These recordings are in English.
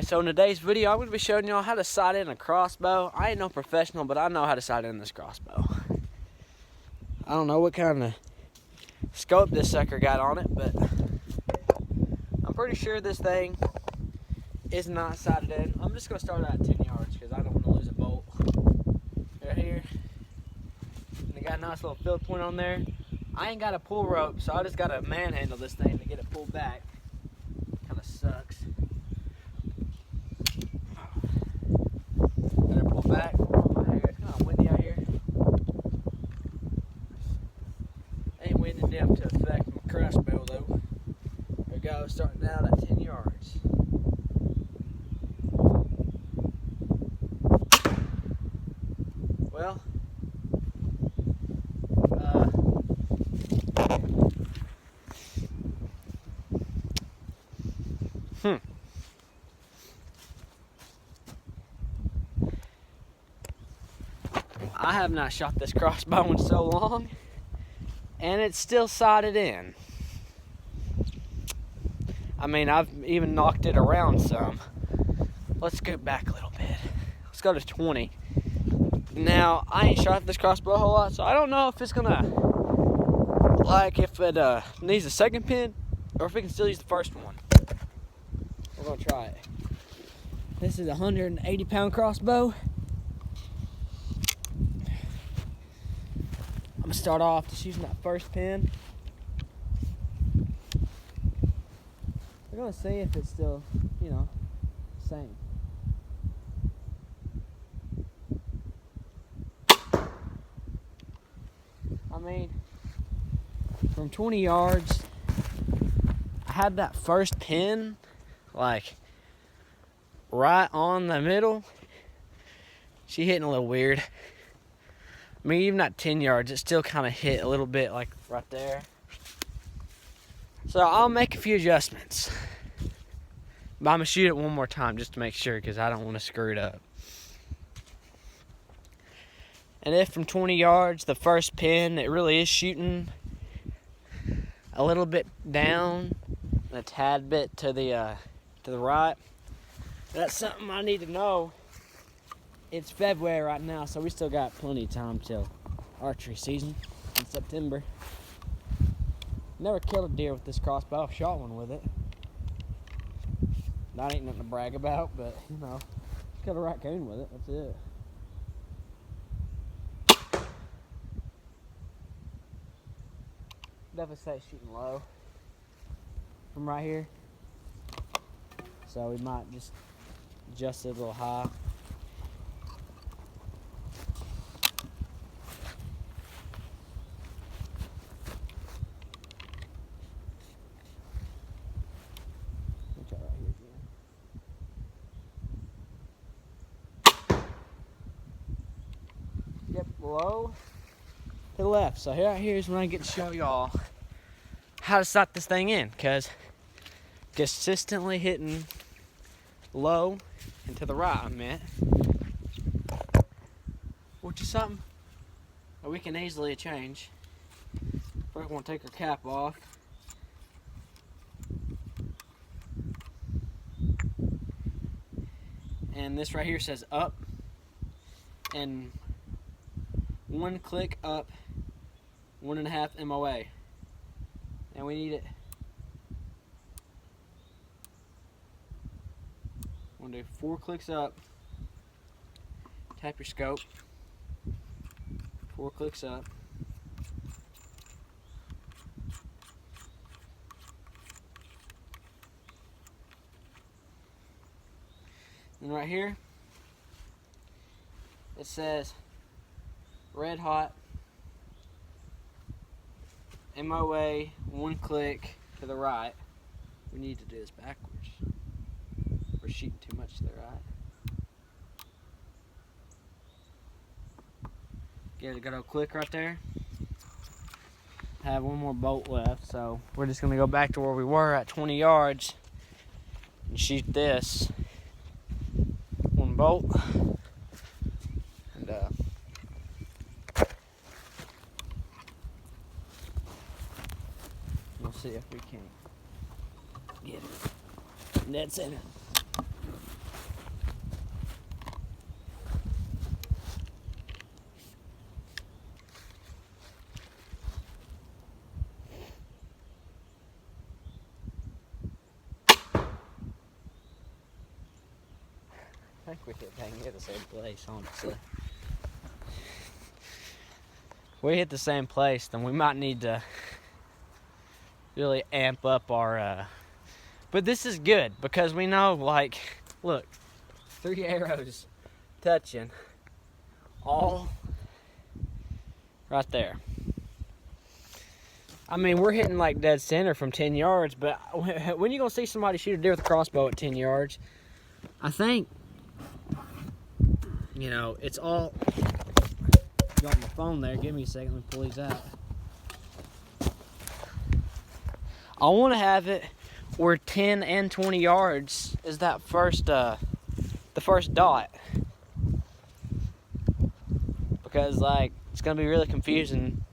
So in today's video, I'm going to be showing y'all how to sight in a crossbow. I ain't no professional, but I know how to sight in this crossbow. I don't know what kind of scope this sucker got on it, but I'm pretty sure this thing is not sighted in. I'm just going to start out at 10 yards because I don't want to lose a bolt. Right here. And they got a nice little field point on there. I ain't got a pull rope, so I just got to manhandle this thing to get it pulled back. Kind of sucks. Better pull back. It's kind of windy out here. Ain't windy enough to affect my crossbow though. There we go, starting out at 10 yards. Well, I have not shot this crossbow in so long, and it's still sighted in. I mean, I've even knocked it around some. Let's go back a little bit. Let's go to 20. Now, I ain't shot this crossbow a whole lot, so I don't know if it's gonna, like, if it needs a second pin, or if it can still use the first one. We're gonna try it. This is a 180-pound crossbow. I'm gonna start off just using that first pin. We're gonna see if it's still, you know, same. I mean, from 20 yards, I had that first pin, like, right on the middle. She hitting a little weird. I mean, even at 10 yards, it still kind of hit a little bit, like right there. So I'll make a few adjustments. But I'm going to shoot it one more time just to make sure, because I don't want to screw it up. And if from 20 yards, the first pin, it really is shooting a little bit down and a tad bit to the right, that's something I need to know. It's February right now, so we still got plenty of time till archery season in September. Never killed a deer with this crossbow. I've shot one with it. That ain't nothing to brag about, but, you know, killed a raccoon with it. That's it. Definitely say it's shooting low from right here. So we might just adjust it a little high. Try right here again. Yep, low to the left. So right here is when I get to show y'all how to sight this thing in, because consistently hitting low and to the right, I meant, which is something that we can easily change. First, we're going to take our cap off. And this right here says up, and one click up, 1.5 MOA. And we need it. We're gonna do 4 clicks up, tap your scope, 4 clicks up. And right here, it says red hot, MOA, 1 click to the right. We need to do this backwards. We're shooting too much to the right. Get a good old click right there. Have one more bolt left, so we're just gonna go back to where we were at 20 yards and shoot this. One bolt. And we'll see if we can get it. Dead center. I think we hit dang near the same place, honestly. If we hit the same place, then we might need to really amp up our, but this is good because we know, like, look, 3 arrows touching, all right there. I mean, we're hitting like dead center from 10 yards, but when you gonna see somebody shoot a deer with a crossbow at 10 yards, I think, you know, it's all, got my phone there, give me a second, let me pull these out. I want to have it where 10 and 20 yards is that first, the first dot. Because, like, it's going to be really confusing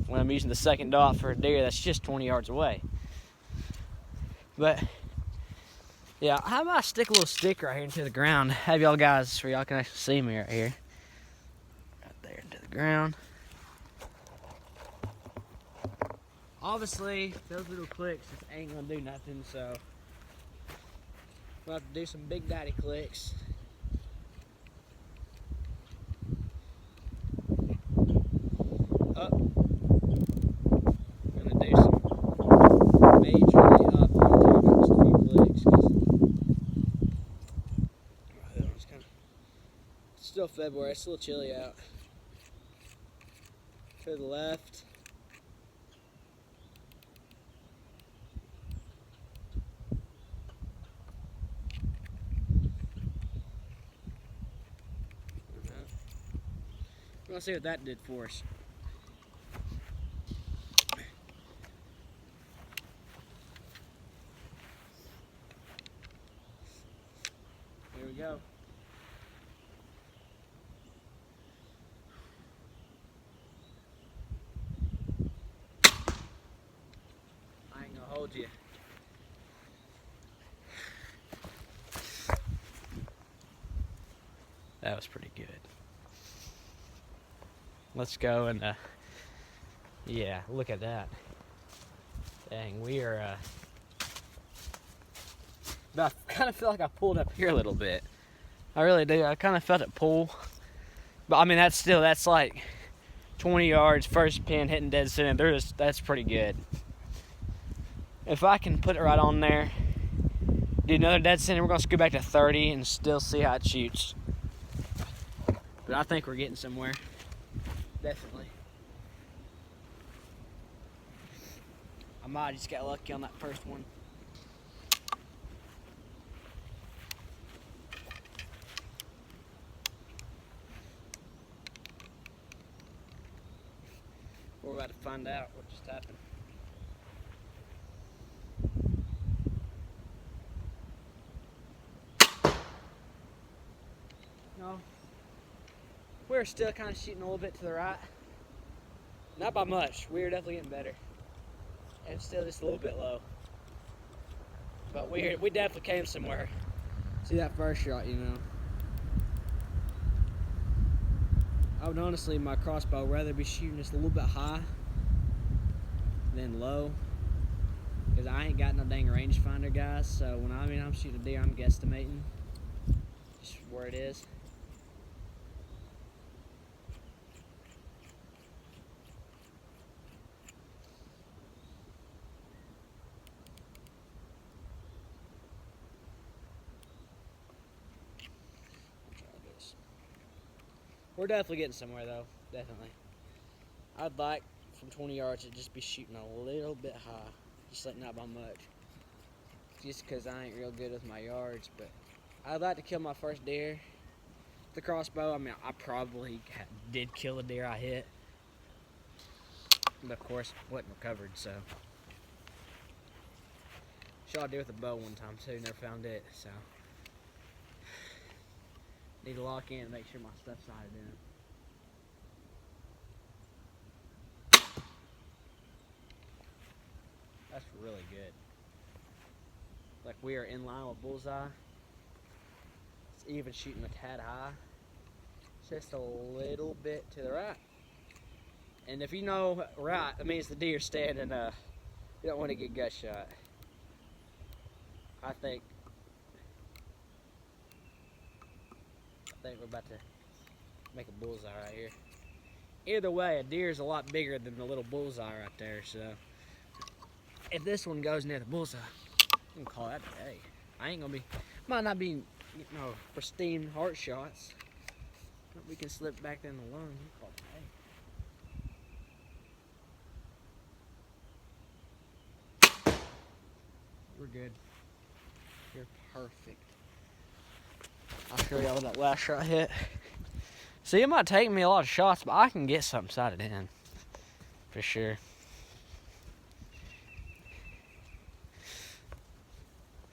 when I'm using the second dot for a deer that's just 20 yards away. But, yeah, how about I stick a little stick right here into the ground, have y'all guys, where y'all can actually see me right here. Right there into the ground. Obviously, those little clicks just ain't gonna do nothing, so we'll have to do some big daddy clicks. Up. I'm gonna do some majorly up right there, not just a few clicks, because it's kind of, it's still February, it's a little chilly out. To the left. Let's see what that did for us. Here we go. I ain't gonna hold you. That was pretty good. Let's go and, yeah, look at that. Dang, we are, I kind of feel like I pulled up here a little bit. I really do. I kind of felt it pull. But, I mean, that's like 20 yards, first pin hitting dead center. That's pretty good. If I can put it right on there, do another dead center, we're going to scoot back to 30 and still see how it shoots. But I think we're getting somewhere. Definitely. I might have just got lucky on that first one. We're about to find out what just happened. No. We're still kind of shooting a little bit to the right. Not by much. We're definitely getting better. And still just a little bit low. But we definitely came somewhere. See that first shot, you know. I would honestly, my crossbow, rather be shooting just a little bit high than low. Because I ain't got no dang rangefinder, guys. So when I'm shooting a deer, I'm guesstimating just where it is. We're definitely getting somewhere, though. Definitely. I'd like, from 20 yards, to just be shooting a little bit high. Just like not by much. Just because I ain't real good with my yards. But I'd like to kill my first deer. The crossbow, I mean, I probably did kill a deer I hit. But, of course, it wasn't recovered, so. Shot a deer with a bow one time, too. Never found it, so. Need to lock in and make sure my stuff's sighted in. That's really good. Like we are in line with bullseye. It's even shooting a tad high. Just a little bit to the right. And if you know right, that means the deer's standing, you don't want to get gut shot. I think think we're about to make a bullseye right here. Either way, a deer is a lot bigger than the little bullseye right there, so if this one goes near the bullseye, I'm gonna call that a day. I ain't gonna be, might not be, you know, pristine heart shots, but we can slip back in the lung. I'm call it a day. We're good. You're perfect. I'll show y'all what that last shot hit. See, it might take me a lot of shots, but I can get something sighted in, for sure.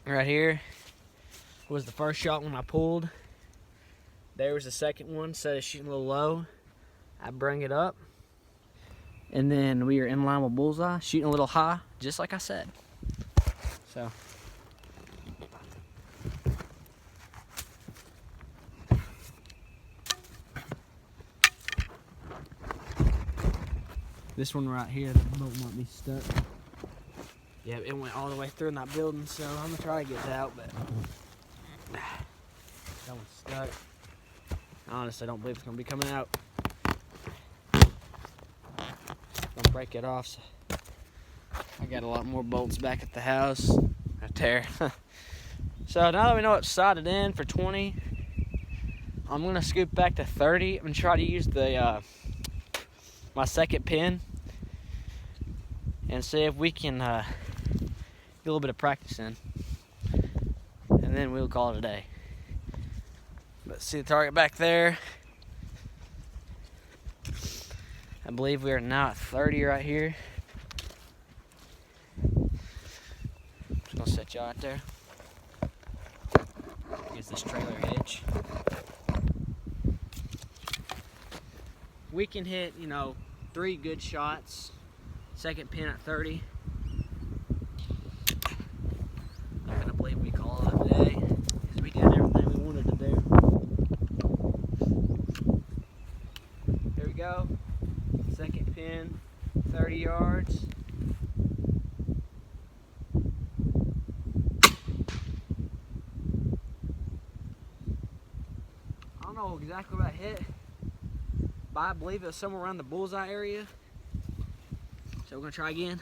Right here was the first shot when I pulled. There was the second one. Instead of shooting a little low, I bring it up. And then we are in line with bullseye, shooting a little high, just like I said. So. This one right here, the bolt might be stuck. Yeah, it went all the way through in that building, so I'm gonna try to get it out, but that one's stuck. I honestly don't believe it's gonna be coming out. Gonna break it off. So I got a lot more bolts back at the house, right there. So now that we know it's sighted in for 20, I'm gonna scoop back to 30 and try to use the my second pin and see if we can get a little bit of practice in, and then we'll call it a day. But see the target back there. I believe we are now at 30 right here. Just gonna set y'all out there. Here's this trailer hitch. We can hit, you know, 3 good shots. Second pin at 30. I'm gonna believe we call it a day, because we did everything we wanted to do. Here we go. Second pin, 30 yards. I don't know exactly what I hit, but I believe it was somewhere around the bullseye area. So we're gonna try again.